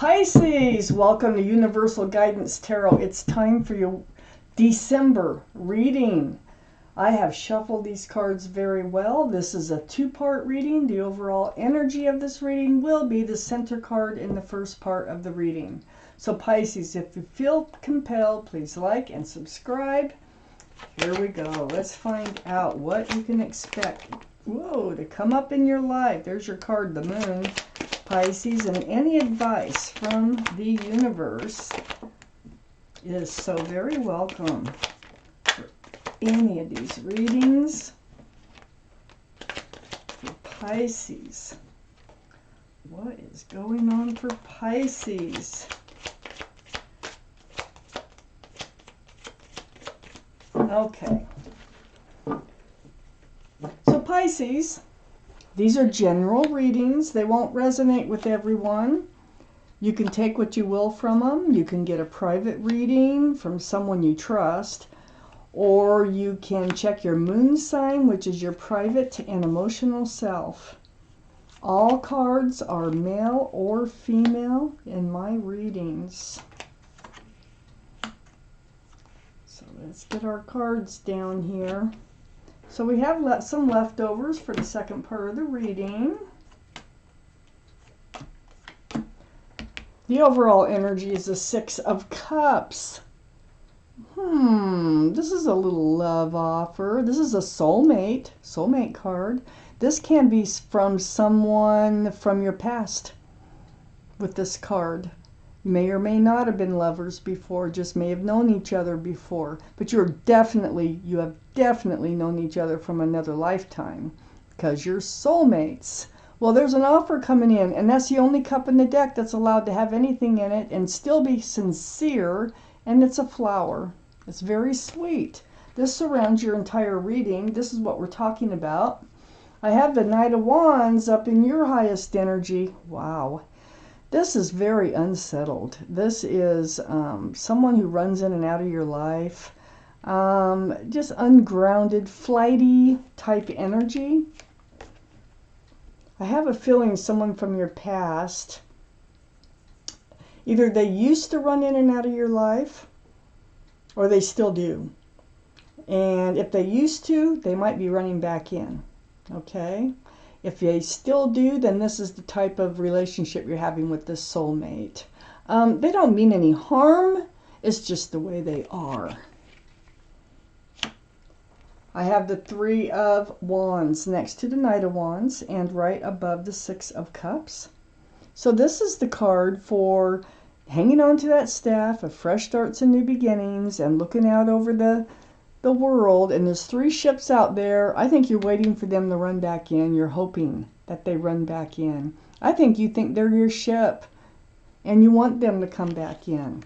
Pisces, welcome to Universal Guidance Tarot. It's time for your December reading. I have shuffled these cards very well. This is a two-part reading. The overall energy of this reading will be the center card in the first part of the reading. So Pisces, if you feel compelled, please like and subscribe. Here we go. Let's find out what you can expect. Whoa, to come up in your life. There's your card, the moon. Pisces, and any advice from the universe is so very welcome for any of these readings. For Pisces, what is going on for Pisces? Okay. So Pisces, these are general readings. They won't resonate with everyone. You can take what you will from them. You can get a private reading from someone you trust, or you can check your moon sign, which is your private and emotional self. All cards are male or female in my readings. So let's get our cards down here. So we have some leftovers for the second part of the reading. The overall energy is the Six of Cups. This is a little love offer. This is a soulmate card. This can be from someone from your past with this card. You may or may not have been lovers before, just may have known each other before, but you have definitely known each other from another lifetime because you're soulmates. Well, there's an offer coming in, and that's the only cup in the deck that's allowed to have anything in it and still be sincere, and it's a flower. It's very sweet. This surrounds your entire reading. This is what we're talking about. I have the Knight of Wands up in your highest energy. Wow. This is very unsettled. This is someone who runs in and out of your life. Just ungrounded, flighty type energy. I have a feeling someone from your past, either they used to run in and out of your life, or they still do. And if they used to, they might be running back in. Okay? If they still do, then this is the type of relationship you're having with this soulmate. They don't mean any harm. It's just the way they are. I have the Three of Wands next to the Knight of Wands and right above the Six of Cups. So this is the card for hanging on to that staff of fresh starts and new beginnings and looking out over the world, and there's three ships out there. I think you're waiting for them to run back in. You're hoping that they run back in. I think you think they're your ship and you want them to come back in.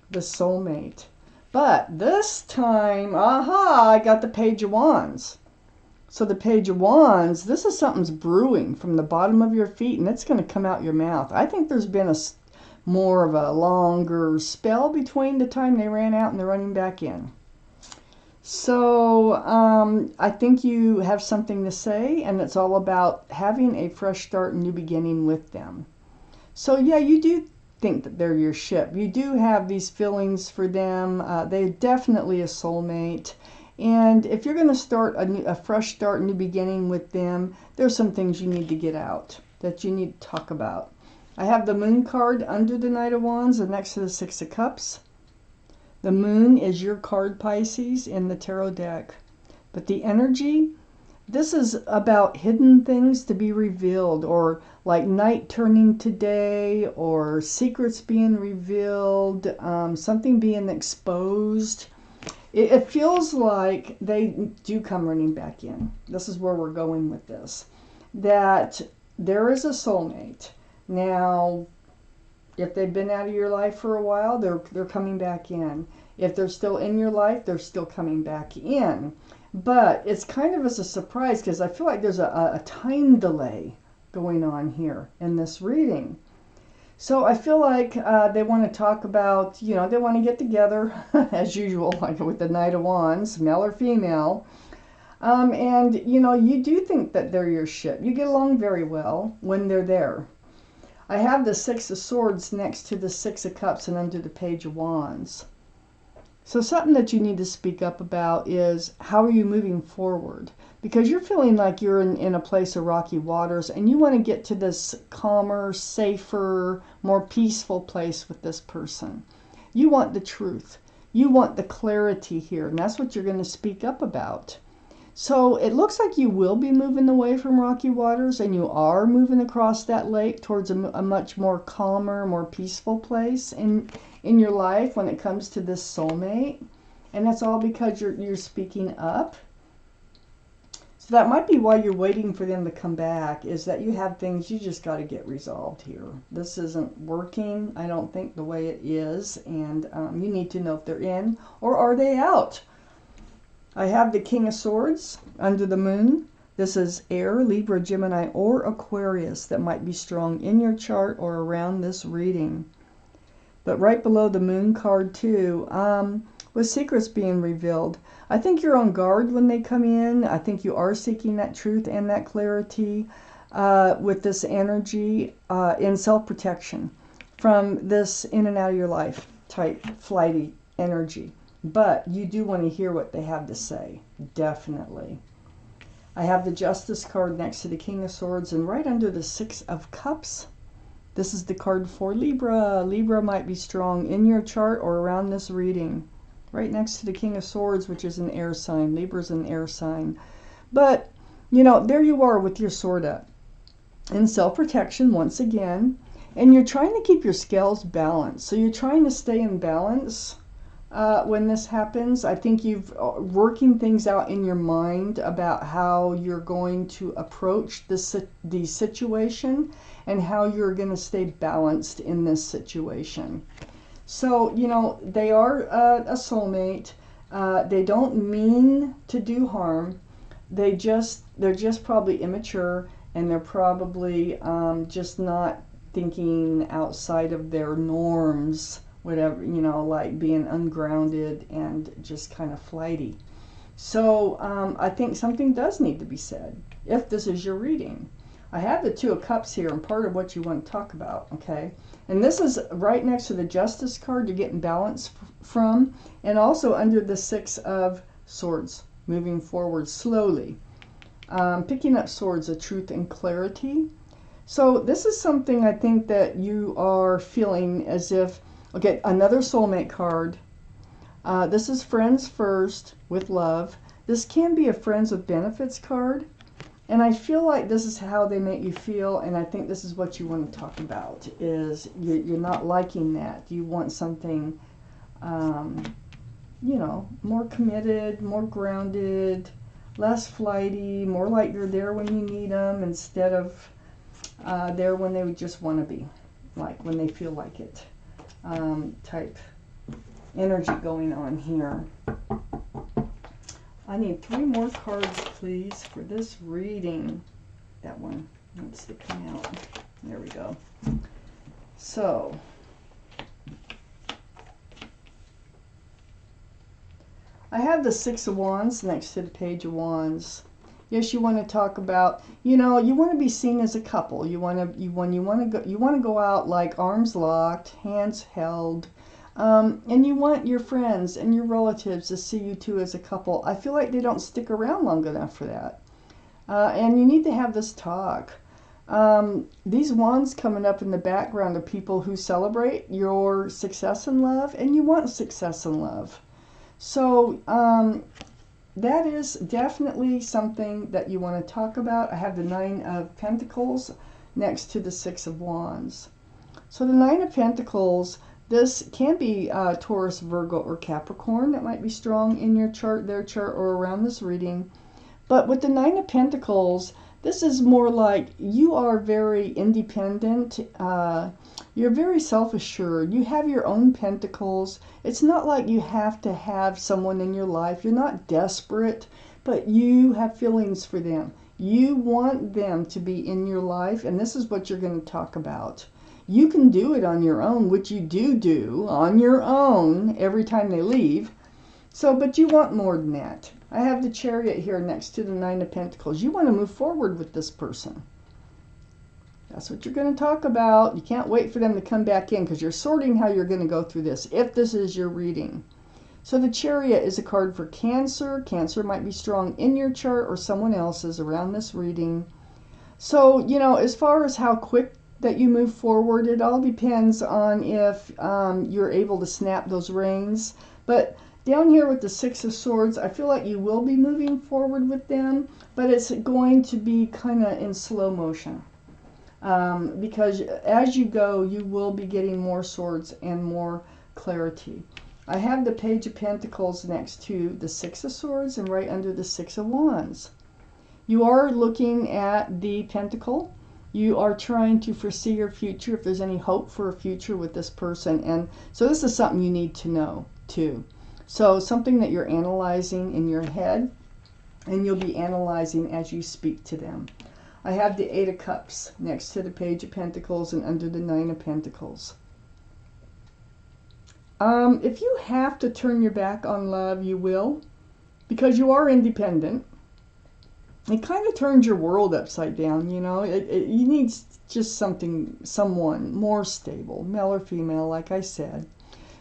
The soulmate. But this time, I got the Page of Wands. So the Page of Wands, this is something's brewing from the bottom of your feet, and it's going to come out your mouth. I think there's been more of a longer spell between the time they ran out and they're running back in. So I think you have something to say, and it's all about having a fresh start and new beginning with them. So yeah, you do think that they're your ship. You do have these feelings for them. They're definitely a soulmate. And if you're going to start a fresh start, new beginning with them, there's some things you need to get out that you need to talk about. I have the Moon card under the Knight of Wands and next to the Six of Cups. The Moon is your card, Pisces, in the tarot deck. But the energy, this is about hidden things to be revealed, or like night turning to day, or secrets being revealed, something being exposed. It feels like they do come running back in. This is where we're going with this. That there is a soulmate. Now, if they've been out of your life for a while, they're coming back in. If they're still in your life, they're still coming back in. But it's kind of as a surprise because I feel like there's a time delay going on here in this reading. So I feel like they want to talk about, they want to get together, as usual, like with the Knight of Wands, male or female. And, you do think that they're your ship. You get along very well when they're there. I have the Six of Swords next to the Six of Cups and under the Page of Wands. So something that you need to speak up about is, how are you moving forward? Because you're feeling like you're in a place of rocky waters and you want to get to this calmer, safer, more peaceful place with this person. You want the truth. You want the clarity here, and that's what you're going to speak up about. So it looks like you will be moving away from rocky waters, and you are moving across that lake towards a much more calmer, more peaceful place in your life when it comes to this soulmate. And that's all because you're speaking up. So that might be why you're waiting for them to come back, is that you have things you just got to get resolved here. This isn't working, I don't think, the way it is, and you need to know if they're in or are they out. I have the King of Swords under the moon. This is air, Libra, Gemini, or Aquarius that might be strong in your chart or around this reading. But right below the moon card too, with secrets being revealed. I think you're on guard when they come in. I think you are seeking that truth and that clarity with this energy in self-protection from this in and out of your life type flighty energy. But you do want to hear what they have to say, definitely. I have the Justice card next to the King of Swords and right under the Six of Cups. This is the card for Libra. Libra might be strong in your chart or around this reading. Right next to the King of Swords, which is an air sign. Libra's an air sign. But, you know, there you are with your sword up. In self-protection once again. And you're trying to keep your scales balanced. So you're trying to stay in balance when this happens. I think you've working things out in your mind about how you're going to approach the situation and how you're going to stay balanced in this situation. So, you know, they are a soulmate. They don't mean to do harm. They're just probably immature, and they're probably just not thinking outside of their norms, whatever, you know, like being ungrounded and just kind of flighty. So I think something does need to be said if this is your reading. I have the Two of Cups here, and part of what you want to talk about, okay? And this is right next to the Justice card you're getting balance from, and also under the Six of Swords, moving forward slowly. Picking up swords of truth and clarity. So this is something I think that you are feeling as if, okay, another soulmate card. This is friends first with love. This can be a friends with benefits card. And I feel like this is how they make you feel, and I think this is what you want to talk about, is you're not liking that. You want something, you know, more committed, more grounded, less flighty, more like you're there when you need them instead of there when they would just want to be, like when they feel like it, type energy going on here. I need 3 more cards, please, for this reading. That one needs to come out. There we go. So, I have the Six of Wands next to the Page of Wands. Yes, you want to talk about, you know, you want to be seen as a couple. You want to go out like arms locked, hands held. And you want your friends and your relatives to see you two as a couple. I feel like they don't stick around long enough for that. And you need to have this talk. These wands coming up in the background are people who celebrate your success in love, and you want success in love. So that is definitely something that you want to talk about. I have the Nine of Pentacles next to the Six of Wands. So the Nine of Pentacles, this can be Taurus, Virgo, or Capricorn that might be strong in your chart, their chart, or around this reading. But with the Nine of Pentacles, this is more like you are very independent. You're very self-assured. You have your own pentacles. It's not like you have to have someone in your life. You're not desperate, but you have feelings for them. You want them to be in your life, and this is what you're going to talk about. You can do it on your own, which you do on your own every time they leave. So, but you want more than that. I have the Chariot here next to the Nine of Pentacles. You want to move forward with this person. That's what you're going to talk about. You can't wait for them to come back in because you're sorting how you're going to go through this, if this is your reading. So the Chariot is a card for Cancer. Cancer might be strong in your chart or someone else's around this reading. So, you know, as far as how quick that you move forward, it all depends on if you're able to snap those reins. But down here with the Six of Swords, I feel like you will be moving forward with them, but it's going to be kind of in slow motion. Because as you go, you will be getting more swords and more clarity. I have the Page of Pentacles next to the Six of Swords and right under the Six of Wands. You are looking at the Pentacle. You are trying to foresee your future, if there's any hope for a future with this person. And so this is something you need to know too. So something that you're analyzing in your head, and you'll be analyzing as you speak to them. I have the Eight of Cups next to the Page of Pentacles and under the Nine of Pentacles. If you have to turn your back on love, you will, because you are independent. It kind of turns your world upside down, you know. You need just someone more stable, male or female, like I said.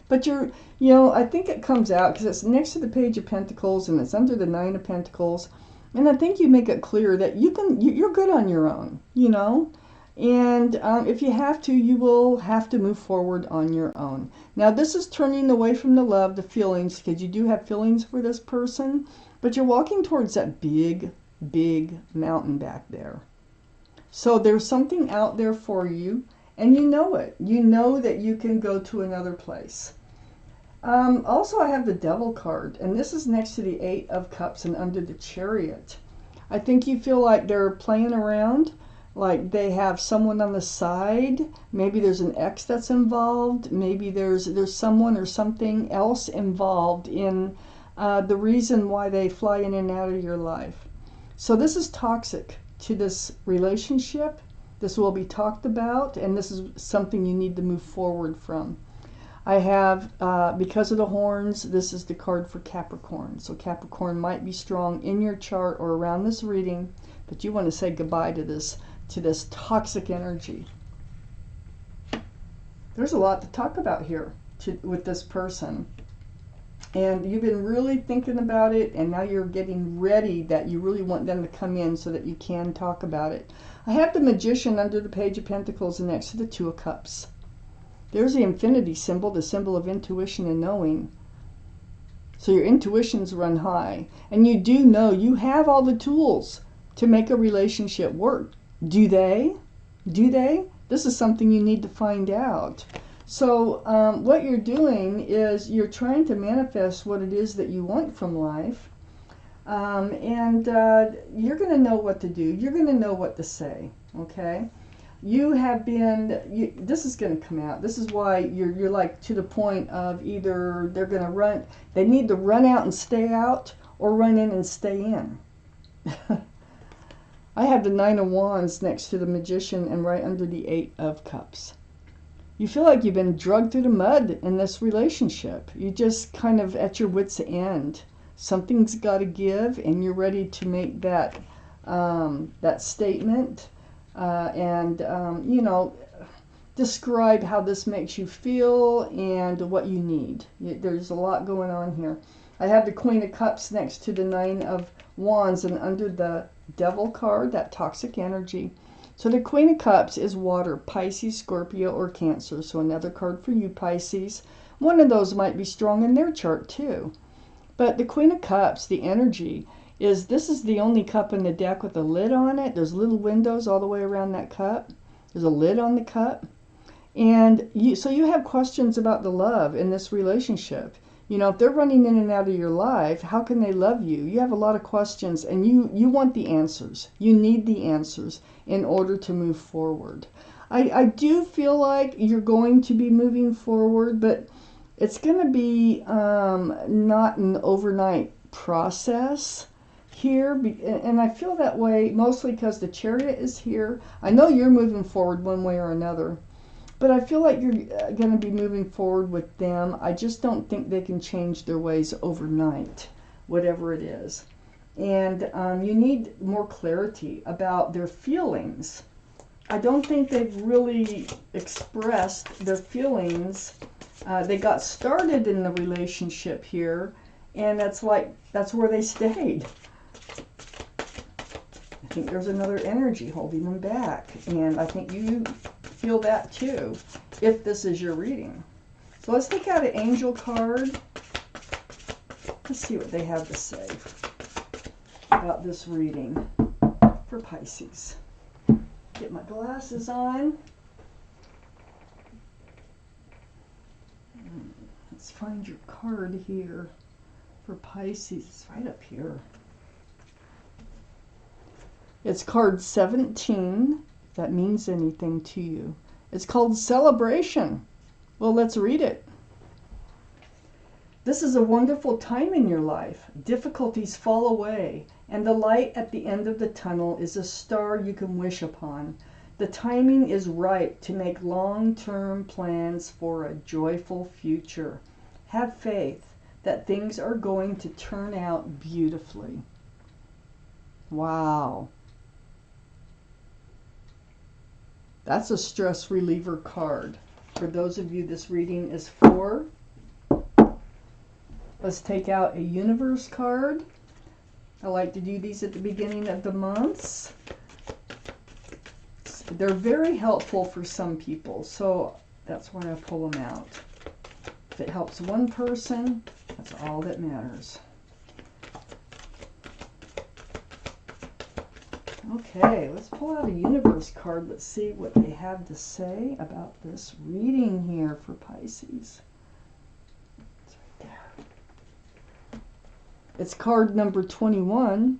But you know, I think it comes out because it's next to the Page of Pentacles and it's under the Nine of Pentacles. And I think you make it clear that you're good on your own, you know. And if you have to, you will have to move forward on your own. Now, this is turning away from the love, the feelings, because you do have feelings for this person. But you're walking towards that big, big mountain back there. So there's something out there for you, and you know it. You know that you can go to another place. Also, I have the Devil card, and this is next to the Eight of Cups and under the Chariot. I think you feel like they're playing around, like they have someone on the side. Maybe there's an ex that's involved. Maybe there's someone or something else involved in the reason why they fly in and out of your life. So this is toxic to this relationship. This will be talked about, and this is something you need to move forward from. I have, because of the horns, this is the card for Capricorn. So Capricorn might be strong in your chart or around this reading, but you want to say goodbye to this toxic energy. There's a lot to talk about here with this person. And you've been really thinking about it, and now you're getting ready that you really want them to come in so that you can talk about it. I have the Magician under the Page of Pentacles and next to the Two of Cups. There's the infinity symbol, the symbol of intuition and knowing. So your intuitions run high. And you do know you have all the tools to make a relationship work. Do they? Do they? This is something you need to find out. So what you're doing is you're trying to manifest what it is that you want from life. And you're going to know what to do. You're going to know what to say. Okay? You have been, this is going to come out. This is why you're like to the point of either they're going to run, they need to run out and stay out, or run in and stay in. I have the Nine of Wands next to the Magician and right under the Eight of Cups. You feel like you've been dragged through the mud in this relationship. You're just kind of at your wit's end. Something's got to give, and you're ready to make that that statement. You know, describe how this makes you feel and what you need. There's a lot going on here. I have the Queen of Cups next to the Nine of Wands and under the Devil card, that toxic energy. So the Queen of Cups is water, Pisces, Scorpio, or Cancer. So another card for you, Pisces. One of those might be strong in their chart too. But the Queen of Cups, the energy, this is the only cup in the deck with a lid on it. There's little windows all the way around that cup. There's a lid on the cup. And so you have questions about the love in this relationship. You know, if they're running in and out of your life, how can they love you? You have a lot of questions, and you want the answers. You need the answers in order to move forward. I do feel like you're going to be moving forward, but it's going to be not an overnight process here, and I feel that way mostly because the Chariot is here. I know you're moving forward one way or another, but I feel like you're going to be moving forward with them. I just don't think they can change their ways overnight, whatever it is. And you need more clarity about their feelings. I don't think they've really expressed their feelings. They got started in the relationship here, and that's where they stayed. I think there's another energy holding them back, and I think you feel that too, if this is your reading. So let's take out an angel card. Let's see what they have to say about this reading for Pisces. Get my glasses on. Let's find your card here for Pisces. It's right up here. It's card 17, if that means anything to you. It's called Celebration. Well, let's read it. This is a wonderful time in your life. Difficulties fall away, and the light at the end of the tunnel is a star you can wish upon. The timing is right to make long-term plans for a joyful future. Have faith that things are going to turn out beautifully. Wow. That's a stress reliever card. For those of you this reading is for. Let's take out a universe card. I like to do these at the beginning of the months. They're very helpful for some people, so that's why I pull them out. If it helps one person, that's all that matters. Okay, let's pull out a universe card. Let's see what they have to say about this reading here for Pisces. It's right there. It's card number 21,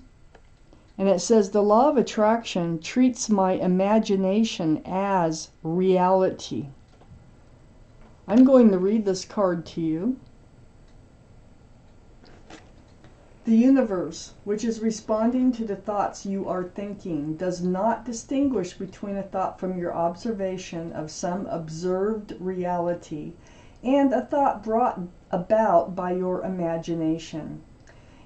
and it says, the law of attraction treats my imagination as reality. I'm going to read this card to you. The universe, which is responding to the thoughts you are thinking, does not distinguish between a thought from your observation of some observed reality and a thought brought about by your imagination.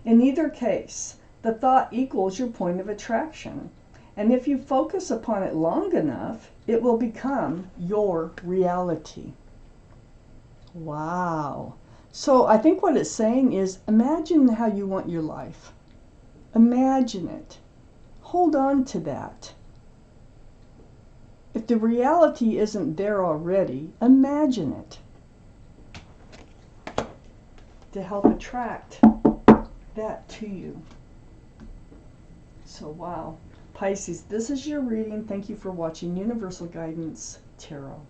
In either case, the thought equals your point of attraction, and if you focus upon it long enough, it will become your reality. Wow. So I think what it's saying is, imagine how you want your life. Imagine it. Hold on to that. If the reality isn't there already, imagine it. To help attract that to you. So wow. Pisces, this is your reading. Thank you for watching Universal Guidance Tarot.